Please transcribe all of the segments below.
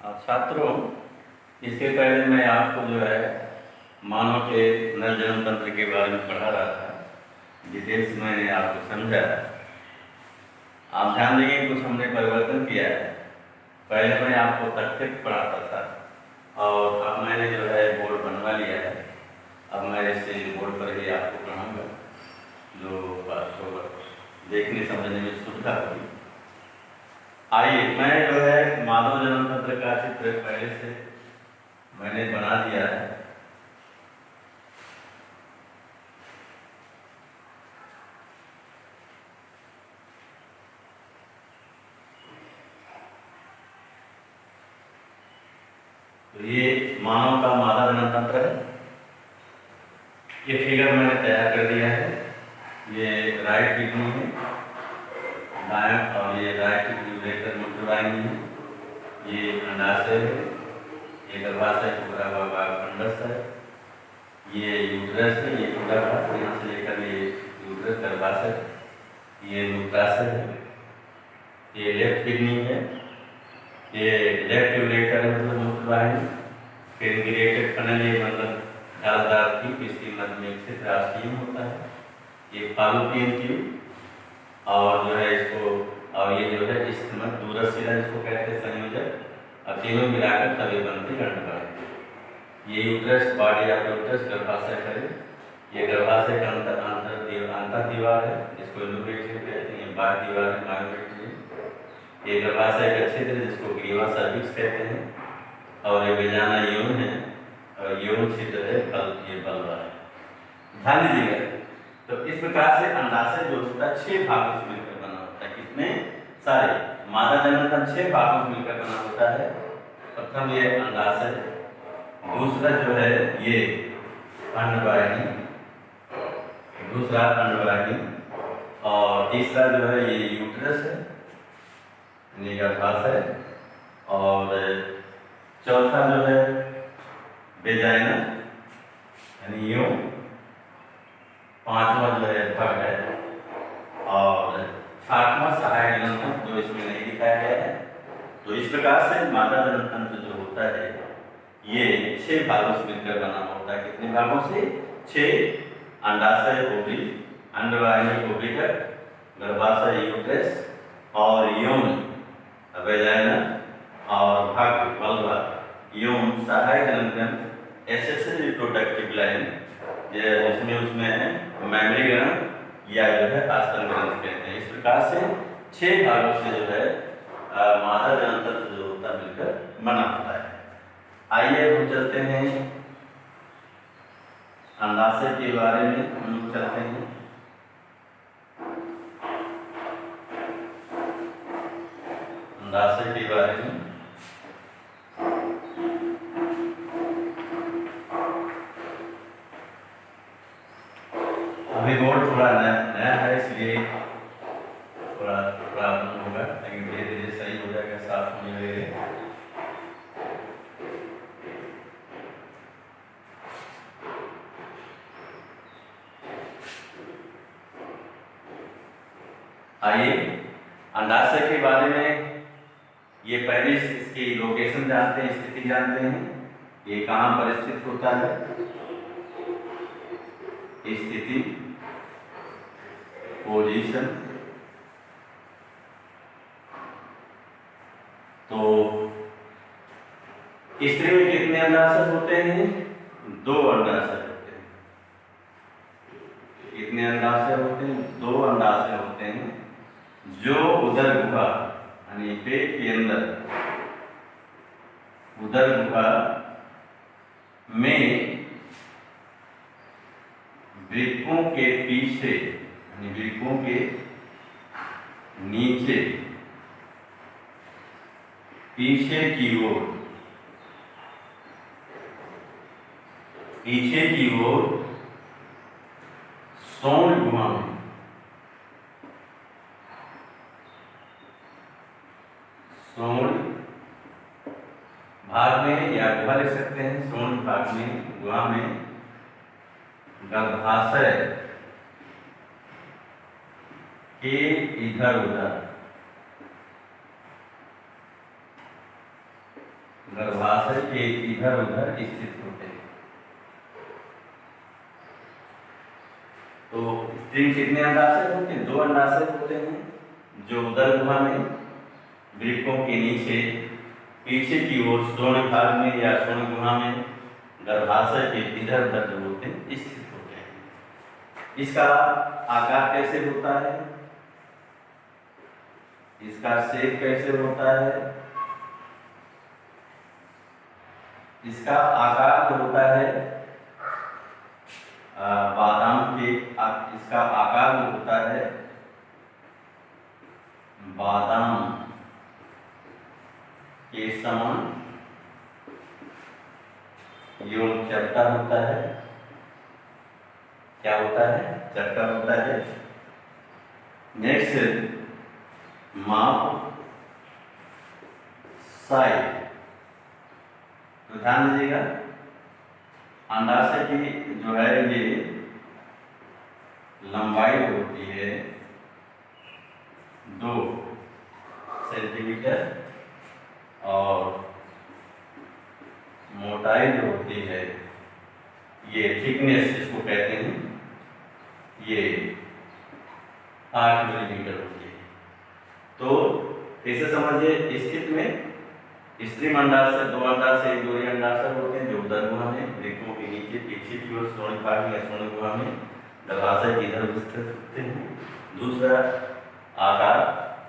छात्रों, इसके पहले मैं आपको जो है मानव के नर जन्म तंत्र के बारे में पढ़ा रहा था। डिटेल्स मैंने आपको समझाया। आप ध्यान देंगे कुछ हमने परिवर्तन किया है। पहले मैं आपको तथ्य पढ़ाता था और अब मैंने जो है बोर्ड बनवा लिया है। अब मैं इसे बोर्ड पर ही आपको पढ़ाऊँगा, जो आपको देखने समझने में सुविधा होगी। आइए, मैं जो है मानव जन्म तंत्र का चित्र पहले से मैंने बना दिया है। तो ये मानव का मादा जन्म तंत्र है। ये फिगर मैंने तैयार कर दिया है। ये राइट किडनी है, दायां, और ये राइट यूरेटर मोटरवाहिनी है। ये अंडाशय है, ये गर्भाशय पूरा हुआ भाग फंडस है। ये यूट्रस है, ये पूरा भाग यहाँ से लेकर ये यूट्रस गर्भाशय, ये मूत्राशय है। ये लेफ्ट किडनी है, ये लेफ्ट यूरेटर है मतलब मूत्रवाहिनी। फिर गिरेटेड फनल, ये मतलब झालदार ट्यूब, इसके मध्य में से रास्टियम होता है। ये फालोपियन ट्यूब, और जो है इसको, और ये जो है इस्थिमत दूरस्थ शिरा जिसको कहते हैं संयोजक, और तीनों मिलाकर तभी बनती अंडवाहिनी। ये यूट्रस, बॉडी ऑफ यूट्रस, गर्भाशय है। ये गर्भाशय का अंतर दीवार है, जिसको एंडोमेट्रियम कहते हैं। बाह्य दीवार है मायोमेट्रियम। ये गर्भाशय का क्षेत्र जिसको ग्रीवा सर्विक्स कहते हैं, और ये वेजाना यौन है, और यौन क्षेत्र है ये बल्बा है। ध्यान दीजिएगा। तो इस प्रकार से अंडाशय जो होता है 6 भागों से मिलकर बना होता है। कितने सारे? मादा जन्म तंत्र 6 भागों से मिलकर बना होता है। प्रथम ये अंडाशय, दूसरा जो है ये अंडवाहिनी, दूसरा अंडवाहिनी, और तीसरा जो है ये यूट्रस है, गर्भाशय, और चौथा जो है वेजाइना यानी यूं, पांचवा जो है भग है, और छठवां सहायक जन्म तंत्र जो इसमें नहीं दिखाया गया है। तो इस प्रकार से मादा जन्म तंत्र जो होता है ये 6 भागों से मिलकर बना होता है। कितने भागों से? 6। अंडाशय ओवरी, अंडवाहिनी ओविकर, गर्भाशय यूट्रस, और यौन वेजाइना, और भग बल्बा, यौन सहायक जन्म तंत्र, एसेसरी रिप्रोडक्टिव लाइन, जिसमें उसमें मेमोरी ग्रंथ या जो है आस्तन ग्रंथ कहते हैं। इस प्रकार से 6 भागों से जो है मादा जन्म तंत्र जो होता है मिलकर बना होता है। आइए हम चलते हैं अंडाशय के बारे में, हम लोग चलते हैं। अंडाशय के बारे में अभी बोर्ड थोड़ा नया है, इसलिए थोड़ा प्रॉब्लम होगा, लेकिन धीरे धीरे सही हो जाएगा, साफ होने लगेगा। आइए अंडाशय के बारे में, ये पहले इसकी लोकेशन जानते हैं, स्थिति जानते हैं। ये कहाँ पर स्थित होता है? स्थिति, पोजीशन। तो स्त्री में कितने अंडाशय होते हैं? 2 अंडाशय होते हैं। कितने अंडाशय होते हैं? 2 अंडाशय होते हैं, जो उदर गुहा यानी पेट के अंदर उदर गुहा में वृक्कों के पीछे यानी वृक्कों के नीचे पीछे की ओर सौण गुहा में सौण भाग में, या गुहा लिख सकते हैं, सौण भाग में, गुहा में गर्भाशय के इधर उधर गर्भाशय के इधर उधर स्थित होते हैं। तो स्त्री कितने अंडाशय होते हैं? 2 अंडाशय होते हैं, जो उदर गुहा में वृक्कों के नीचे पीछे की ओर श्रोण भाग में या श्रोण गुहा में गर्भाशय के इधर उधर जो होते हैं स्थित होते हैं। इसका आकार कैसे होता है? इसका शेप कैसे होता है? इसका आकार जो होता है बादाम के, इसका आकार जो होता है बादाम के समान एवं चपटा होता है। क्या होता है? चपटा होता है। नेक्स्ट, माप साइज। तो ध्यान दीजिएगा, अंडाशय की जो है ये लंबाई होती है 2 सेंटीमीटर और मोटाई जो होती है, ये थिकनेस जिसको कहते हैं, ये 8 मिलीमीटर होती है। तो इसे समझिए, स्थित में स्त्री अंडाशय 2 अंडाशय, 2 अंडाशय होते हैं जो उदर गुहा में वृक्कों के नीचे पीछे की ओर श्रोण भाग या श्रोण गुहा में गर्भाशय के इधर स्थित होते हैं। दूसरा आकार,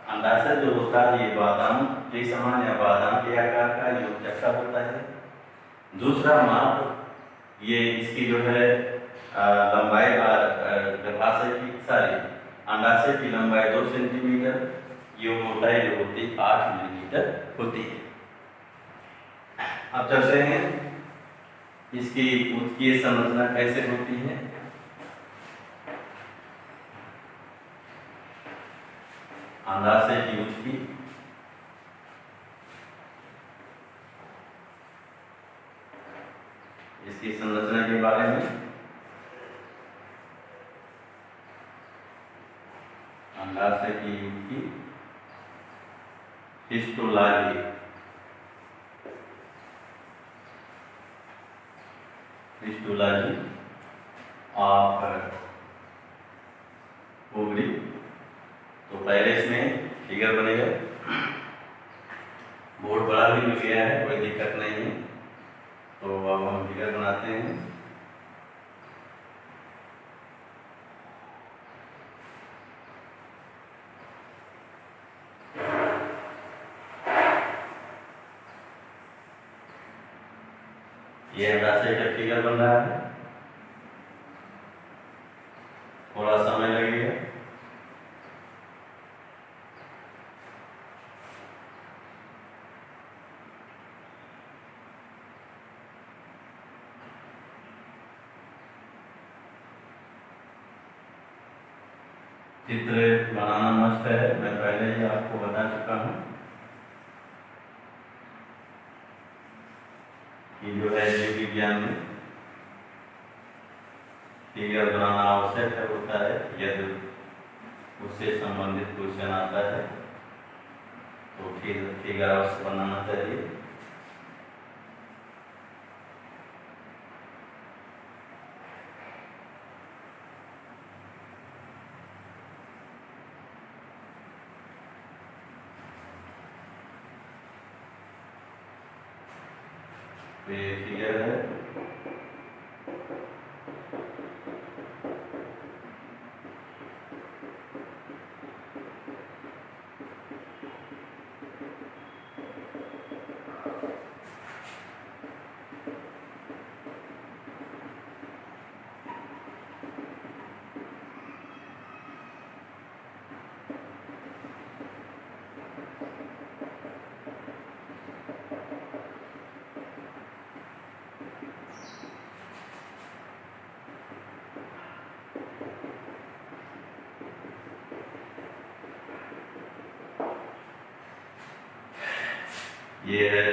अंडाशय जो होता है ये बादाम के समान या बादाम के आकार का योग चक्का होता है। दूसरा माप, ये इसकी जो है लंबाई, गर्भाशय की सारी अंडाशय की लंबाई 2 सेंटीमीटर, ये मोटाई जो होती है 8 मिलीमीटर होती है। अब चलते हैं इसकी उत्कीय संरचना कैसे होती है। अंडाशय की उत्की, इसकी संरचना के बारे में, अंडाशय की उत्की हिस्टोलॉजी, हिस्टोलॉजी ऑफ ओवरी। तो पहले इसमें फिगर बनेगा, बोर्ड बड़ा भी मिल गया है, कोई दिक्कत नहीं है। तो अब हम फिगर बनाते हैं। ये अंडाशय का फिगर बन रहा है, थोड़ा समय लगेगा। चित्र बनाना मस्त है, मैं पहले ही आपको बता चुका हूँ कि जो है जीव विज्ञान में फिगर बनाना आवश्यक होता है। यदि उससे संबंधित क्वेश्चन आता है तो फिर फिगर अवश्य बनाना चाहिए। तो ये फिगर है, ये है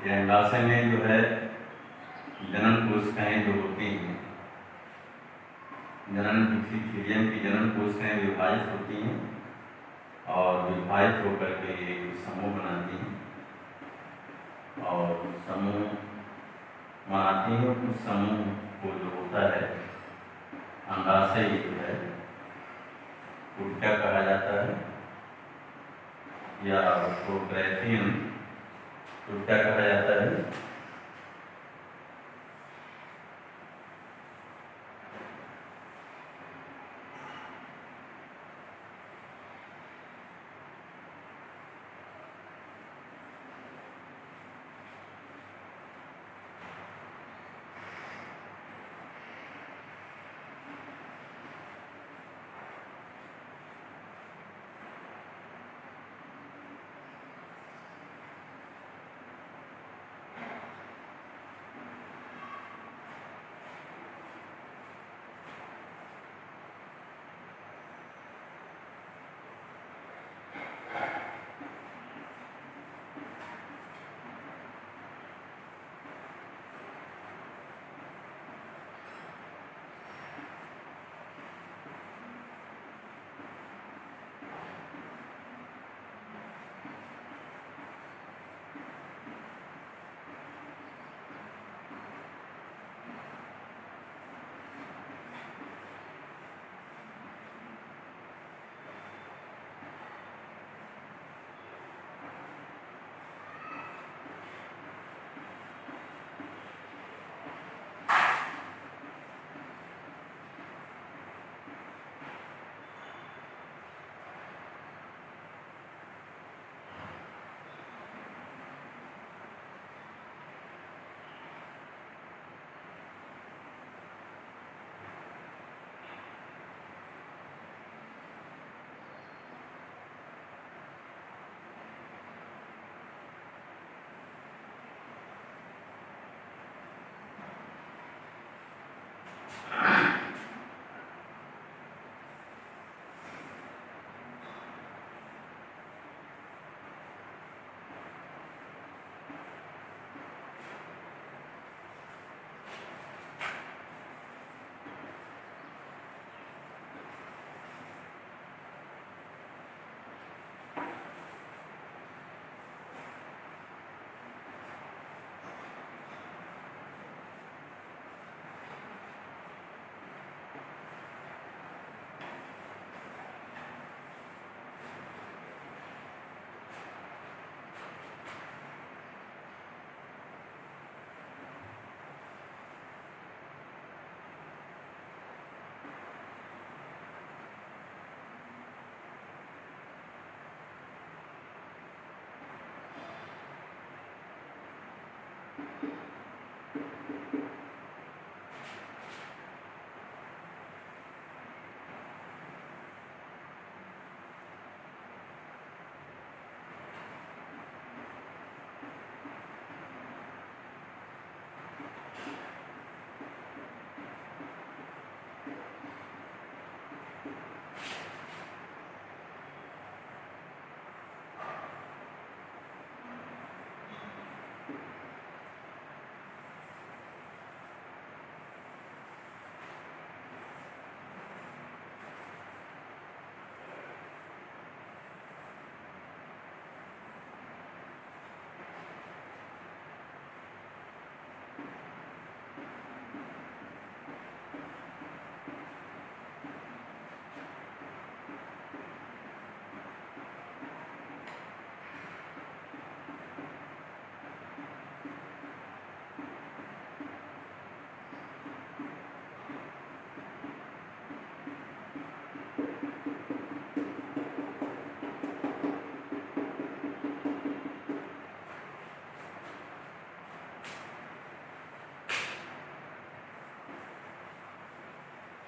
ये अंडाशय में जो है जनन कोशिकाएं जो होती हैं, जनन इपिथीलियम की जनन कोशिकाएं विभाजित होती हैं और विभाजित होकर के एक समूह बनाती हैं और समूह बनाती हैं। उस समूह को जो होता है अंडाशय जो है वो क्या कहा जाता है, या उसको ग्रैफियन तो क्या कहा जाता है?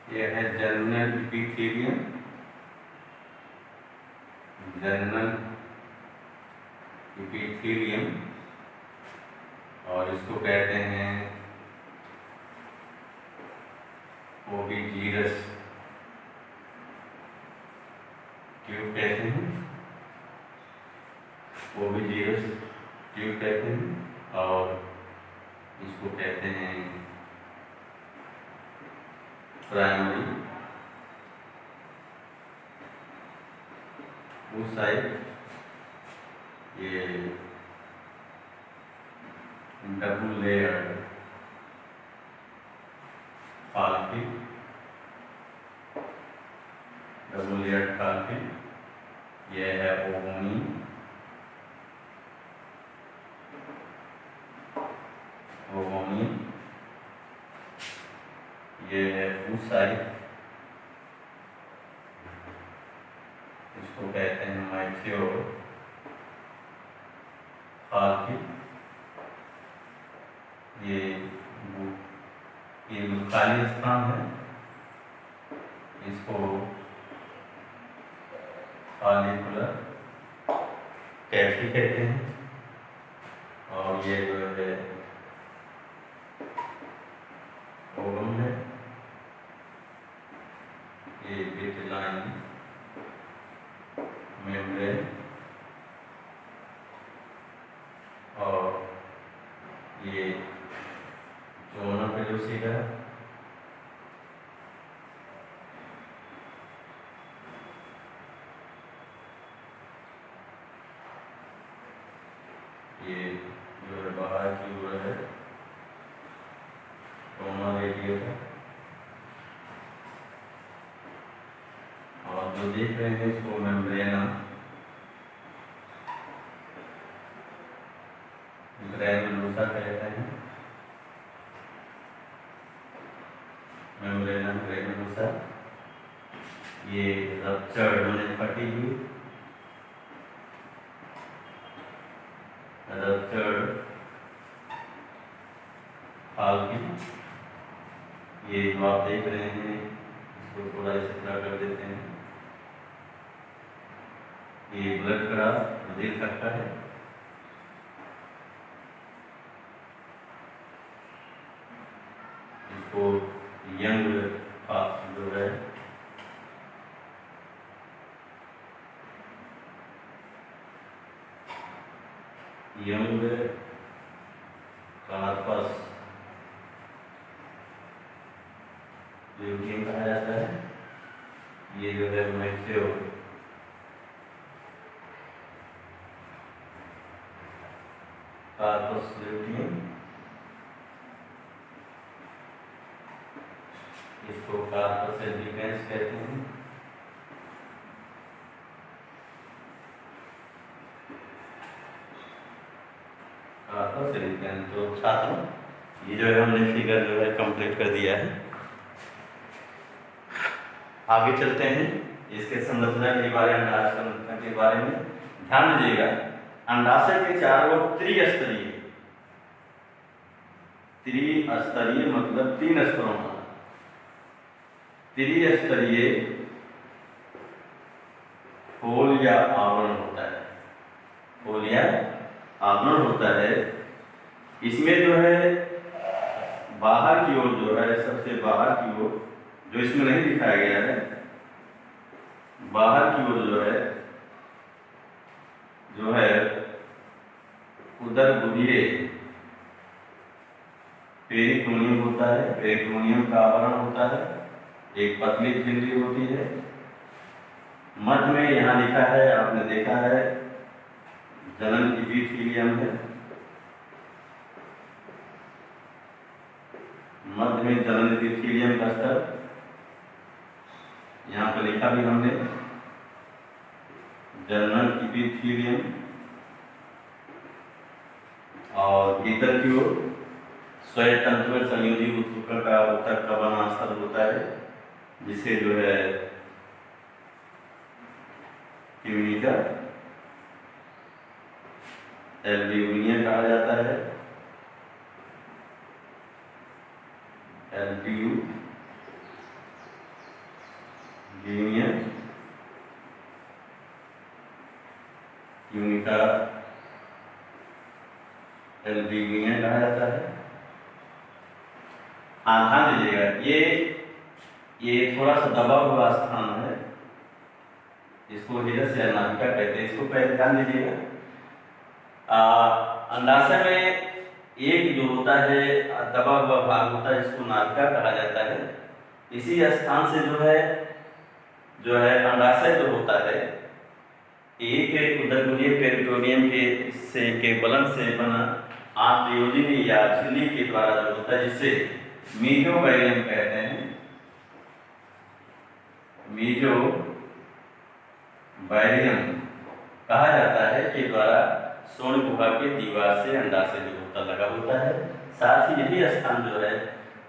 ये है जनरल इपिथेलियम, जनरल इपिथेलियम, और इसको कहते हैं ओविजीरस ट्यूब कहते हैं, ओविजीरस ट्यूब कहते हैं, और इसको कहते हैं प्राइमरी oocyte। ये डबल लेयर्ड फाल्फी, डबल लेयर्ड फाल्फी। यह है ओवोनी, ओवोनी। ये है oocyte, इसको कहते हैं मैच्योर फाल्फी। ये खाली स्थान है, इसको फॉलिकुलर कैफी कहते हैं। और ये जो है ओवम है, ये विट्लाइन मेम्ब्रेन, और ये जोना पेलोसिडा, ये जो है बाहर की ओर है टोना रेडिएटा। और जो देख रहे हैं इसको मेम्ब्रेना, ग्रैनुलोसा कहते हैं, मेम्ब्रेना ग्रैनुलोसा। ये रप्चर्ड मैंने फटी हुई, रप्चर्ड फाल्फी। ये जो आप देख रहे हैं इसको थोड़ा इस तरह कर देते हैं, ये ब्लड का देख सकता है। इसको यंग जो है यंग कार्पस ल्यूटियम कहा जाता है। ये जो है मैच्योर कार्पस ल्यूटियम, इसको कार्पस एल्बिकेंस कहते हैं। Corpus albicans. तो छात्रों ये जो है हमने फिगर जो है कंप्लीट कर दिया है। आगे चलते हैं इसके संरचना के बारे में, अंडाशय संरचना के बारे में ध्यान दीजिएगा। अंडाशय के चारों ओर त्रिस्तरीय, त्रिस्तरीय मतलब 3 स्तरों का, त्रिस्तरीय खोल या आवरण होता है, खोल या आवरण होता है। इसमें जो है बाहर की ओर जो है, सबसे बाहर की ओर, जो इसमें नहीं दिखाया गया है, बाहर की ओर जो है उदरगुदीय पेरिटोनियम होता है, पेरिटोनियम का आवरण होता है, एक पतली झिल्ली होती है। मध्य में यहाँ लिखा है, आपने देखा है, जनन इपिथेलियम है, मध्य में जनन इपिथेलियम का स्तर, यहाँ पर लिखा भी हमने जनरल इपिथेलियम। और भीतर की ओर श्वेत तंतु में संयोजी ऊतक का बना स्तर होता है, जिसे जो है ट्यूनिका एल्ब्यूमिनिया कहा जाता है, एल्ब्यू यूनियन ट्यूनिका एल्बुमिन कहा जाता है। हाँ ध्यान दीजिएगा, ये थोड़ा सा दबा हुआ स्थान है, इसको हीरस या नाभिका कहते हैं। इसको पहले ध्यान दीजिएगा। अंडाशय में एक जो होता है दबा हुआ भाग होता है, इसको नाभिका कहा जाता है। इसी स्थान से जो है अंडाशय जो होता है एक उदरगुलीय पेरिटोनियम के बलन से बना आंत्रयोजनी या झिल्ली के द्वारा जो होता है, जिससे मीजोबैरियम कहते हैं। मीजोबैरियम कहा जाता है के द्वारा स्वर्ण गुहा के दीवार से अंडाशय जो होता लगा होता है। साथ ही यही स्थान जो है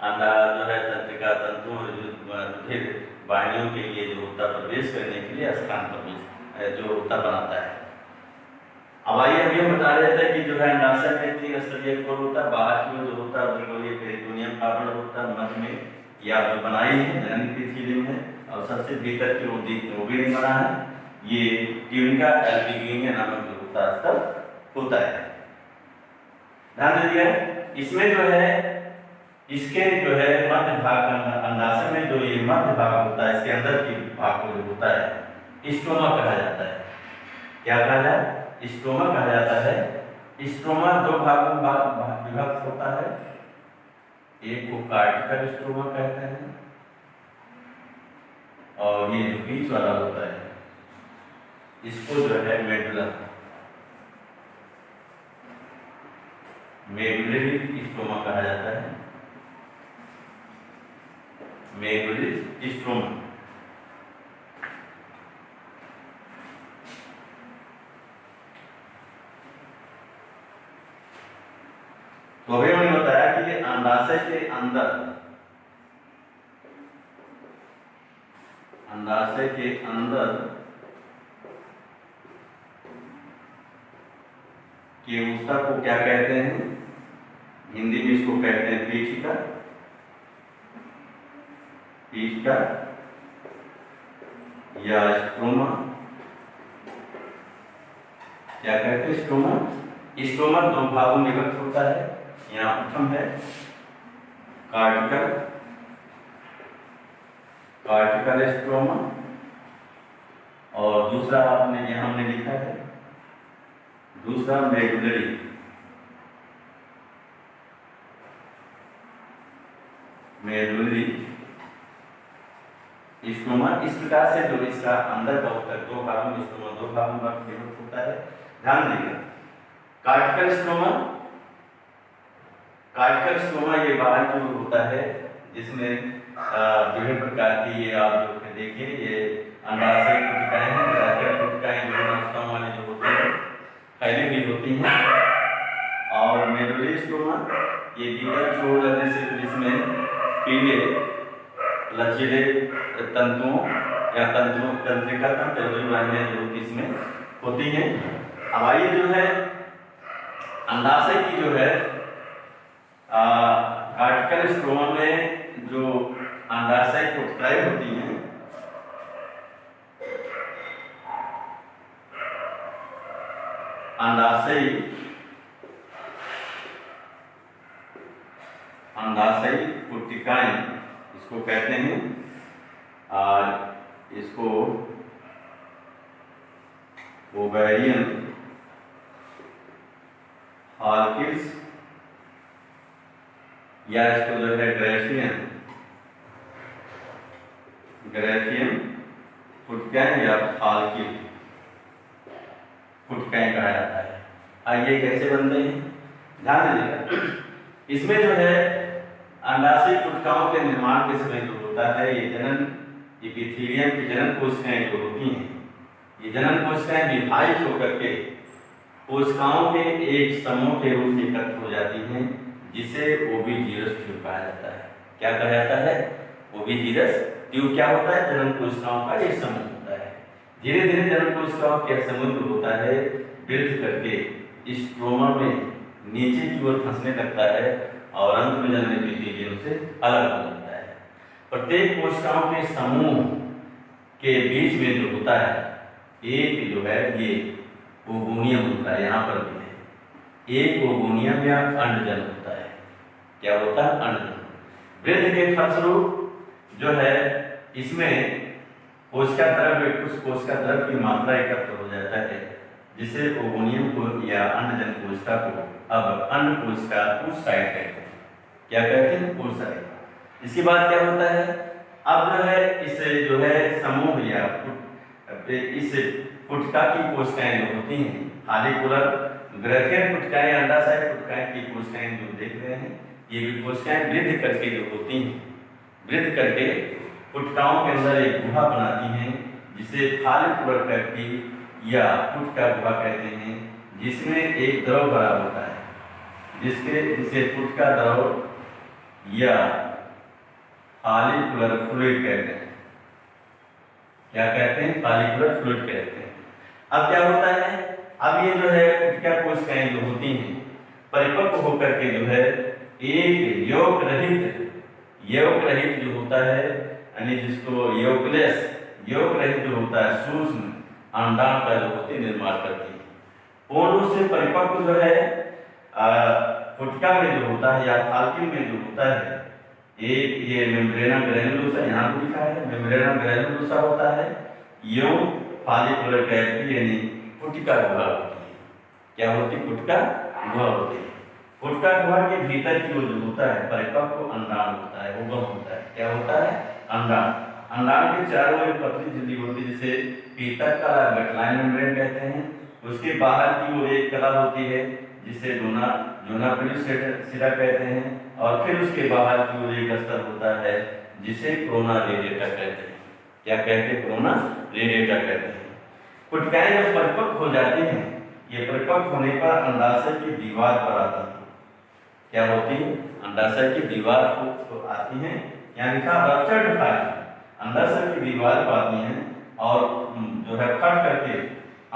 अंडा जो है तंत्रिका तंतुओं और रुधिर वाहिनियों के लिए जो होता प्रवेश करने के लिए स्थान प्रवेश जो होता बनाता है। अब आइए हम ये बता रहे थे कि जो है अंडाशय में 3 स्तरीय खोल होता है। बाहर की ओर जो होता है उदरगोलीय पेरिटोनियम आवरण होता है, मध्य में या जो बनाई है जनन पीथियम है, और सबसे भीतर की ओर ओवेरी बना है, ये ट्यूनिका एल्बुमिन नामक जो होता है होता है। ध्यान दीजिए, इसमें जो है इसके जो है मध्य भाग अंडाशय में जो ये मध्य भाग होता है, इसके अंदर की भाग को जो होता है स्टोमा कहा जाता है। क्या कहा जाए? स्टोमा कहा जाता है। स्टोमा 2 भागों में विभक्त होता है। एक को कार्टिकल स्टोमा कहते हैं और ये जो बीच वाला होता है इसको जो है मेडुलरी स्टोमा कहा जाता है। Medullary stoma. तो अभी मैंने बताया कि अंडाशय के अंदर के ऊतक को क्या कहते हैं? हिंदी में इसको कहते हैं पीठिका या स्ट्रोमा। क्या कहते हैं? स्ट्रोमा। स्ट्रोमा 2 भागों में विभक्त होता है। यहाँ प्रथम है कार्टिकल स्ट्रोमा और दूसरा आपने यहाँ हमने लिखा है दूसरा मेडुलरी स्ट्रोमा। इस प्रकार से जो इसका अंदर का उत्तर 2 भागों में स्ट्रोमा 2 भागों में विभक्त होता है। ध्यान दीजिए, कार्टिकल स्ट्रोमा ये बाहर जो होता है जिसमें विभिन्न प्रकार की ये आप जो देखिए ये अंडाशय कोशिकाएं हैं, कोशिकाएं जो स्टोमा वाली जो होती हैं फैली हुई होती हैं। और मेडुलरी स्ट्रोमा ये भीतर छोड़ देने से जिसमें पीले लचीले तंतुओं या तंत्रिका तंत्र वाहिनियां जो इसमें होती हैं। अब आइए जो है अंडाशय की जो है कार्टिकल स्ट्रोमा में जो अंडाशय कोशिकाएं होती हैं अंडाशय कोशिकाएं इसको कहते हैं। इसको ओवेरियन फॉलिकल्स या इसको जो है ग्रेफियन कोशिकाएं या फॉलिकल कोशिकाएं कहा जाता है। आइए कैसे बनते हैं, ध्यान दीजिएगा। इसमें जो है अंडाशय कोशिकाओं के निर्माण के समय जो होता है ये एपिथेलियम की जनन कोशिकाएं जो होती हैं, ये जनन कोशिकाएं विभाजित होकर के कोशिकाओं के एक समूह के रूप में एकत्र हो जाती हैं, जिसे ओविजियस ट्यूब कहा जाता है। क्या कहा जाता है? ओविजियस ट्यूब क्या होता है? जनन कोशिकाओं का एक समूह होता है। धीरे धीरे जनन कोशिकाओं के समूह जो होता है वृद्धि करके स्ट्रोमा में नीचे की ओर फंसने लगता है और अंत में जनन एपिथेलियम से अलग हो जाता है। प्रत्येक कोशिकाओं के समूह के बीच में जो होता है एक जो है ये ओगोनियम होता है, यहाँ पर भी है एक ओगोनियम या अंडजन होता है। क्या होता है? अंडजन। वृद्धि के फलस्वरूप जो है इसमें कोशिका द्रव्य, कुछ कोशिका द्रव्य की मात्रा एकत्र हो जाता है, जिसे ओगोनियम को या अंडजन कोशिका को अब अंड कोशिका oocyte कहते हैं। क्या कहते हैं? oocyte। इसके बाद क्या होता है? अब जो है इस जो है समूह या इस पुटका की कोशिकाएं जो होती हैं, फॉलिकुलर ग्रैफियन पुटकाएं, अंडाशय पुटकाएं की कोशिकाएं जो देख रहे हैं, ये भी कोशिकाएं वृद्धि करके जो होती हैं, वृद्धि करके पुटकाओं के अंदर एक गुहा बनाती हैं, जिसे फॉलिकुलर कैविटी या पुटका गुहा कहते हैं, जिसमें एक द्रव भरा होता है, जिसे पुटका द्रव या फॉलिकुलर फ्लूइड कहते हैं। क्या कहते हैं? फॉलिकुलर फ्लूइड कहते हैं। अब क्या होता है? अब ये जो है पुटका कोशिकाएं जो होती हैं परिपक्व होकर के जो है एक यौक रहित जो होता है, यानी जिसको यौक रहित जो होता है सूक्ष्म अंडाण का जो होती निर्माण करती है। पूर्ण रूप से परिपक्व जो है पुटका में जो होता है या फाल्किन में जो होता है, एक ये मेम्ब्रेना ग्रैनुलोसा यहाँ पर लिखा है, मेम्ब्रेना ग्रैनुलोसा होता है, यूं फॉलिकुलर कैविटी यानी पुटका गुहा होती है। क्या होती है? पुटका गुहा होती है। पुटका गुहा के भीतर की ओर जो होता है परिपक्व अंडाण होता है, ओवम होता है। क्या होता है? अंडाण। अंडाण के चारों ओर पतली झिल्ली होती है, जिसे पीतक का गठलाइन मेम्ब्रेन कहते हैं। उसके बाहर की ओर एक कला होती है, जिसे जोना पेनिसिला कहते हैं, और फिर उसके बाहर की ओर एक अस्तर होता है, जिसे कोरोना रेडिएटा कहते हैं। क्या कहते हैं? कोरोना रेडिएटा कहते हैं। पुटकाएं जब परिपक्व हो जाती हैं, ये परिपक्व होने पर अंडाशय की दीवार पर आती है। क्या होती है? अंडाशय की दीवार को आती हैं, यहाँ लिखा रप्चर्ड फाइल, अंडाशय की दीवार पर आती हैं और जो है फट करके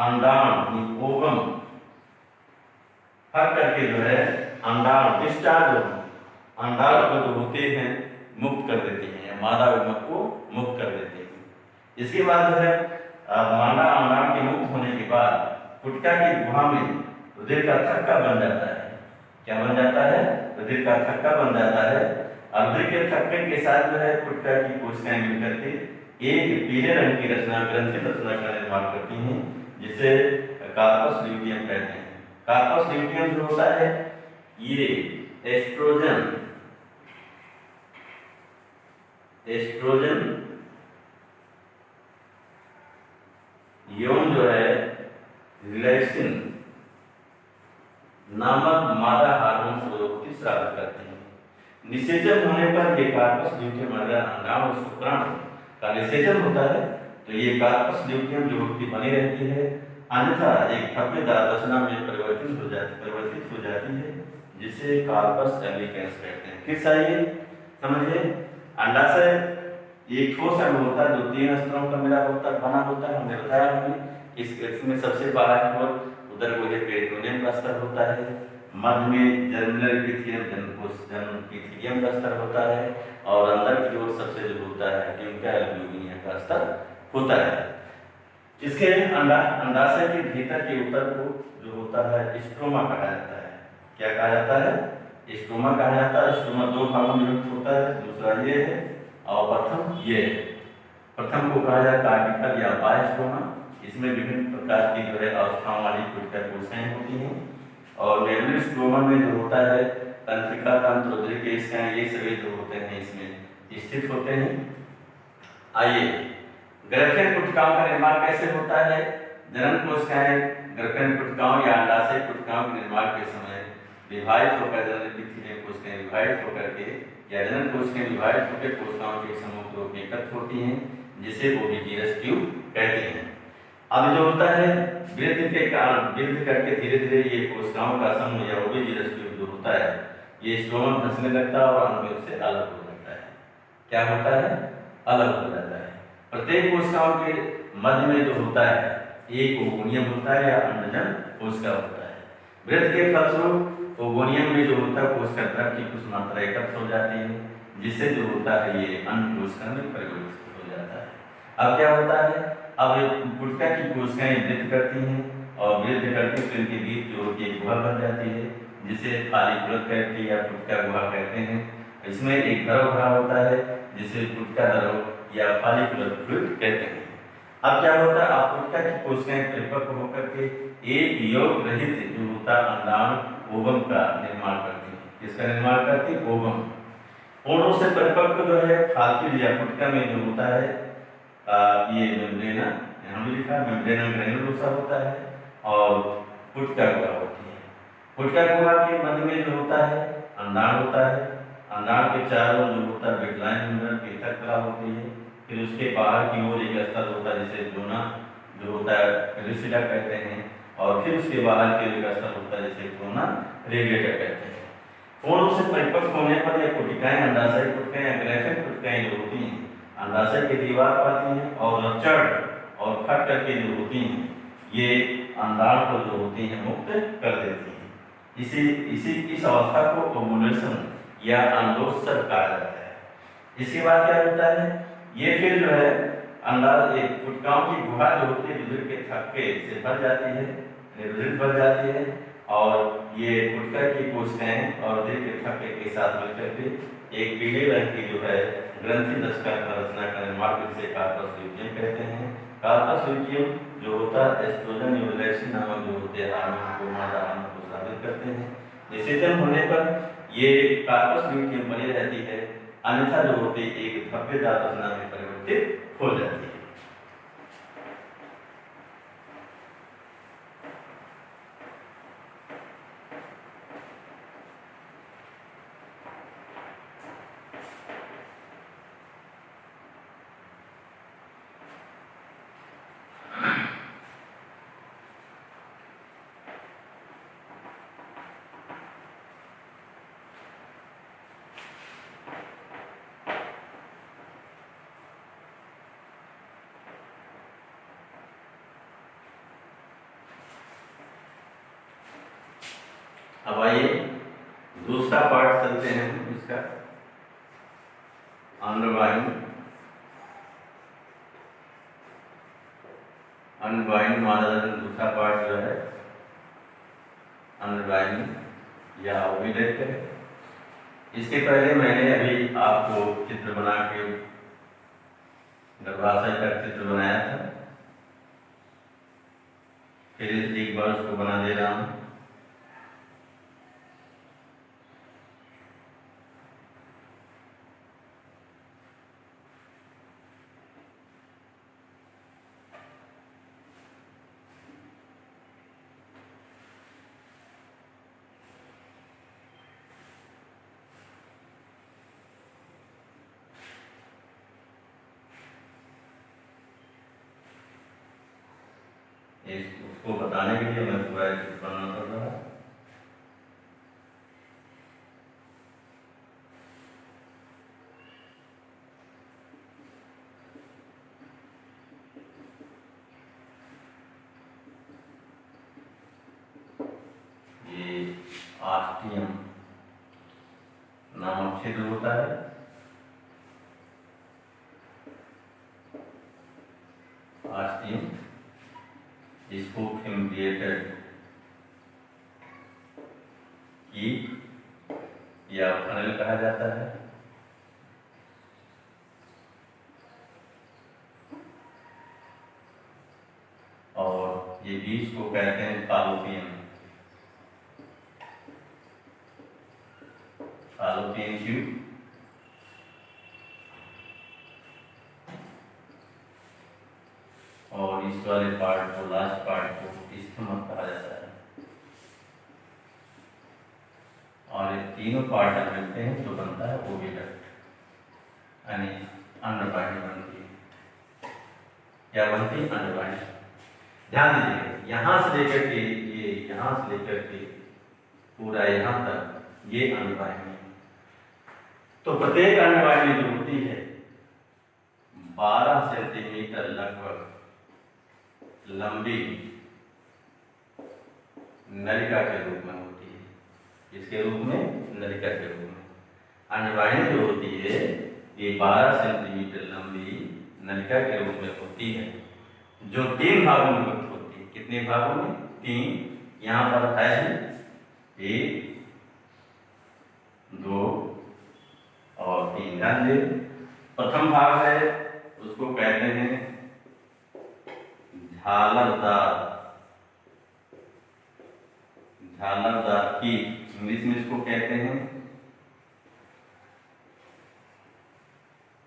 अंडाण ओवम फट करके जो है अंडाण डिस्चार्ज अंडाण को जो होते हैं मुक्त कर देती हैं, या मादा उर्वरक को मुक्त कर देती हैं। इसके बाद जो है मादा अंडाण के मुक्त होने के बाद पुटका की गुहा में रुधिर का थक्का बन जाता है। क्या बन जाता है? रुधिर का थक्का बन जाता है। और रुधिर के थक्के के साथ जो है पुटका की कोशिकाएं मिलकर के एक पीले रंग की रचना, ग्रंथि रचना का निर्माण करती हैं, जिसे कार्पस ल्यूटियम कहते हैं। कार्पस ल्यूटियम जो होता है ये एस्ट्रोजन यौन जो है रिलैक्सिन नामक मादा हार्मोन को स्रावित करते हैं। निषेचन होने पर ये कार्पस ल्यूटियम अगर अंडाण और शुक्राणु का निषेचन होता है तो ये कार्पस ल्यूटियम जो होती बनी रहती है, अन्यथा एक धब्बेदार रचना में परिवर्तित हो जाती है, जिसे कार्पस एल्बिकेंस कहते हैं। फिर आइए समझिए, अंडाशय एक ठोस अणु होता है जो 3 स्तरों का मिला होता बना होता है। हमने बताया हमें इसमें सबसे बाहर की ओर उदरगोलीय पेरिटोनियम का स्तर होता है, मध्य में जर्मिनल एपिथेलियम एपिथेलियम का स्तर होता है, और अंदर की ओर सबसे जो होता है ट्यूबिका एल्ब्यूमिनिया का स्तर होता है। इसके अंडाशय के भीतर के उत्तर को जो होता है स्ट्रोमा कहा जाता है। क्या कहा जाता है? स्ट्रोमा कहा जाता है। स्ट्रोमा 2 भागों में विभक्त होता है, दूसरा ये है और प्रथम ये है। प्रथम को कहा जाता है कार्टिकल या बायस्ट्रोमा। इसमें विभिन्न प्रकार की जो है अवस्थाओं वाली पुटका कोशिकाएं होती हैं, और मेडुलरी स्ट्रोमा में जो होता है तंत्रिका तंत्र, रुधिर के कोशिकाएं, ये सभी जो होते हैं इसमें स्थित होते हैं। आइए, ग्रैफियन पुटकाओं का निर्माण कैसे होता है? जनन कोशिकाएं ग्रैफियन पुटकाओं या अंडाशय पुटकाओं के निर्माण के समय विभाजित होकर जनन एपिथेलियम कोशिकाएं विभाजित होकर के या जनन कोशिकाएं विभाजित होकर कोशिकाओं के समूह को एकत्र होती हैं, जिसे ओविजिनस ट्यूब कहते हैं। अब जो होता है वृद्धि के कारण वृद्धि करके धीरे धीरे ये कोशिकाओं का समूह या ओविजिनस ट्यूब जो होता है ये स्ट्रोमा में फंसने लगता है और अंग से अलग हो जाता है। क्या होता है? अलग हो जाता है। प्रत्येक कोशिकाओं के मध्य में जो होता है एक ओगोनियम होता है या अंडजन कोशिका होता है। वृद्धि के फलस्वरूप ओगोनियम में जो होता है कोशिका द्रव की कुछ मात्रा एकत्र हो जाती है, जिससे जो होता है ये अंड कोशिका में परिवर्तित हो जाता है। अब क्या होता है, अब गुटका की कोशिकाएं वृद्धि करती हैं और वृद्धि करती हैं तो इनके बीच जो होती है गुहा बन जाती है, जिसे फॉलिकुलर कैविटी या गुटका गुहा कहते हैं। इसमें एक द्रव भरा होता है जिसे गुटका द्रव या फॉलिकुलर फ्लूइड कहते हैं। अब क्या होता है, अब गुटका की कोशिकाएं परिपक्व होकर के एक योग रहित जो होता है अंडाणु ओवम का निर्माण करती है। किसका निर्माण करती है? ओवम। पूर्ण से परिपक्व जो है फालिक्यूल या गुटका में जो होता है ये मेम्ब्रेना, यहाँ भी लिखा है मेम्ब्रेना ग्रैनुलोसा होता है और गुटका गुहा होती है। गुटका गुहा के मध्य में जो होता है अंडाणु होता है। अंडाणु के चारों जो होता है बेटलाइन मेम्ब्रेन पृथक कला होती है। फिर उसके बाहर की ओर एक स्थल होता है जिसे जोना जो होता है पेरिसिला कहते हैं, और फिर उसके बाहर के एक स्थल होता है जिसे जोना रेडिएटर कहते हैं। पूर्ण से परिपक्व होने पर यह कोशिकाएं अंडाशय कोशिकाएं या ग्राफिक कोशिकाएं जो होती हैं अंडाशय की दीवार पर आती हैं और रचड़ और फट करके जो होती हैं ये अंडाणु को जो होती हैं मुक्त कर देती हैं। इस अवस्था को ओवुलेशन या अंडोत्सव कहा जाता है। इसके बाद क्या होता है, ये फिर जो है गुटकाओं की गुहा जो होती है रुधिर के थक्के से भर जाती है, रुधिर भर जाती है और ये गुटका की कोशिकाएं और रुधिर के थक्के के साथ मिलकर के एक पीले रंग की जो है ग्रंथि दशका रचना का निर्माण जिसे कार्पस ल्यूटियम कहते हैं। कार्पस ल्यूटियम जो होता है एस्ट्रोजन यूरेसिन नामक जो होते हैं हार्मोन को मादा हार्मोन को स्रावित करते हैं। निषेचन होने पर ये कार्पस ल्यूटियम बनी रहती है, अन्यथा जो होती है एक धब्बेदार रचना में परिवर्तित हो जाती है। अब आइए दूसरा पार्ट चलते हैं इसका अनबाइंड मादादन दूसरा पार्ट जो है अनबाइंड या ओविलेट है। इसके पहले मैंने अभी आपको चित्र बना के गर्भाशय का चित्र बनाया था, फिर एक बार उसको बना दे रहा हूँ। उसको बताने के लिए मैं पूरा चित्र बनाना पड़ रहा है। ये आस्टियम नामक छिद्र होता है। आस्टियम इसको फिम्ब्रिएटेड की या फनल कहा जाता है। और ये बीज को कहते हैं फालोपियन ट्यूब। और इस वाले पार्ट को लास्ट पार्ट को स्टमक कहा जाता है। और ये तीनों पार्ट मिलते हैं जो बनता है ओविडक्ट, यानी अंडवाहिनी बनती है। क्या बनती है? अंडवाहिनी। ध्यान दीजिए, यहाँ से लेकर के ये यहाँ से लेकर के पूरा यहाँ तक ये अंडवाहिनी। तो प्रत्येक अंडवाहिनी जो होती है 12 सेंटीमीटर लगभग लंबी नलिका के रूप में होती है। इसके रूप में नलिका के रूप में अंडवाहिनी जो होती है ये 12 सेंटीमीटर लंबी नलिका के रूप में होती है, जो 3 भागों में विभक्त होती है। कितने भागों में? 3। यहाँ पर है 1, 2 और 3। ध्यान दे, प्रथम भाग है उसको कहते हैं झालरदार। झालरदार की इंग्लिश में इसको कहते हैं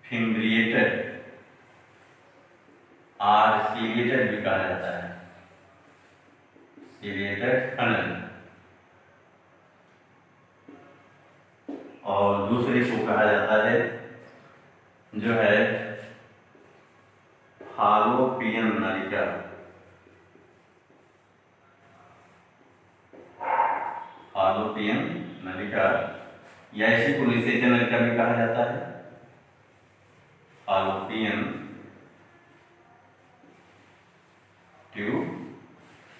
फिम्ब्रिएटेड, और सीरिएटेड भी कहा जाता है, सीरिएटेड फनल। और दूसरे को कहा जाता है जो है फालोपियन नलिका। फालोपियन नलिका या इसी को निषेचन नलिका भी कहा जाता है। फालोपियन ट्यूब।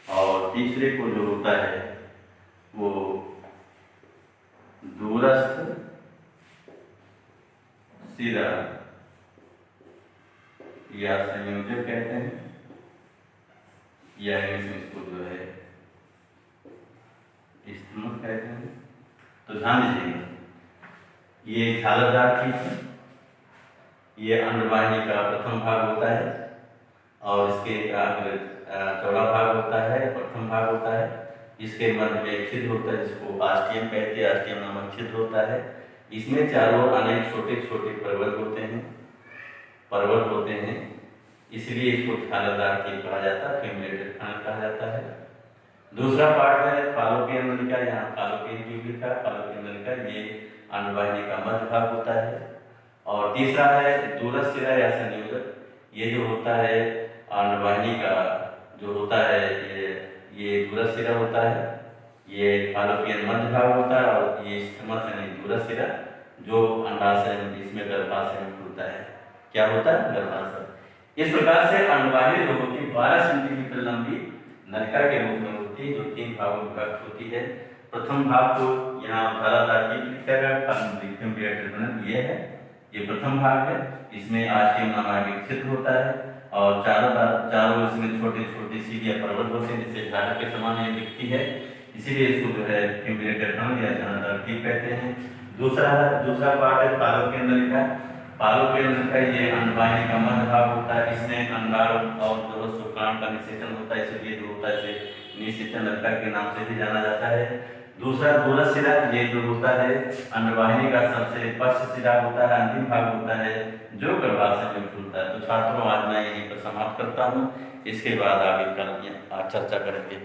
और तीसरे को जो होता है वो दूरस्थ सिरा या संयोजक कहते हैं, या इसको जो है स्टमक कहते हैं। तो ध्यान दीजिएगा, ये झालरदार चीज है, ये अंडवाहिनी का प्रथम भाग होता है और इसके चौड़ा भाग होता है, प्रथम भाग होता है। इसके मध्य में एक छिद्र होता है जिसको आस्टियम कहते हैं, आस्टियम नामक छिद्र होता है। इसमें चारों अनेक छोटे छोटे पर्वत होते हैं, इसलिए इसको झालरदार कीट कहा जाता है, फिम्ब्रिएटेड फनल कहा जाता है। दूसरा पार्ट है फालोपियन नलिका। यहाँ फालोपियन ट्यूब लिखा है, फालोपियन नलिका, ये अंडवाहिनी का मध्य भाग होता है। और तीसरा है दूरस्थ सिरा या संयोजक। ये जो होता है अंडवाहिनी का जो होता है ये दूरस्थ सिरा होता है, ये फालोपियन मध्य भाग होता है, और ये स्टमक यानी दूरस्थ सिरा जो अंडाशय इसमें गर्भाशय में खुलता है। क्या होता है? गर्भाशय। इस प्रकार से अंडवाहिनी जो होती है 12 सेंटीमीटर लंबी नलिका के रूप में होती है, जो 3 भागों में विभक्त होती है। प्रथम भाग को यहाँ झालरदार कीट लिखा गया, फिम्ब्रिएटेड फनल ये है, ये प्रथम भाग है। इसमें आस्टियम नामक एक छिद्र होता है और चारों इसमें छोटे छोटे सीढ़ियाँ पर्वत होते हैं जिससे झालर के समान ये दिखती है, इसीलिए इसको जो है फिम्ब्रिएटेड फनल या झालरदार कीट कहते हैं। दूसरा पार्ट है फालोपियन नलिका। फालोपियन नलिका ये अंडवाहिनी का मध्य भाग होता है, इसमें अंडाणु और शुक्राणु का निषेचन होता है, इसलिए जो होता है इसे निषेचन नलिका के नाम से भी जाना जाता है। दूसरा दूरस्थ सिरा, ये जो होता है अंडवाहिनी का सबसे पश्च सिरा होता है, अंतिम भाग होता है जो गर्भाशय में खुलता है। तो छात्रों आज मैं यहीं पर समाप्त करता हूँ, इसके बाद आगे कल चर्चा करेंगे।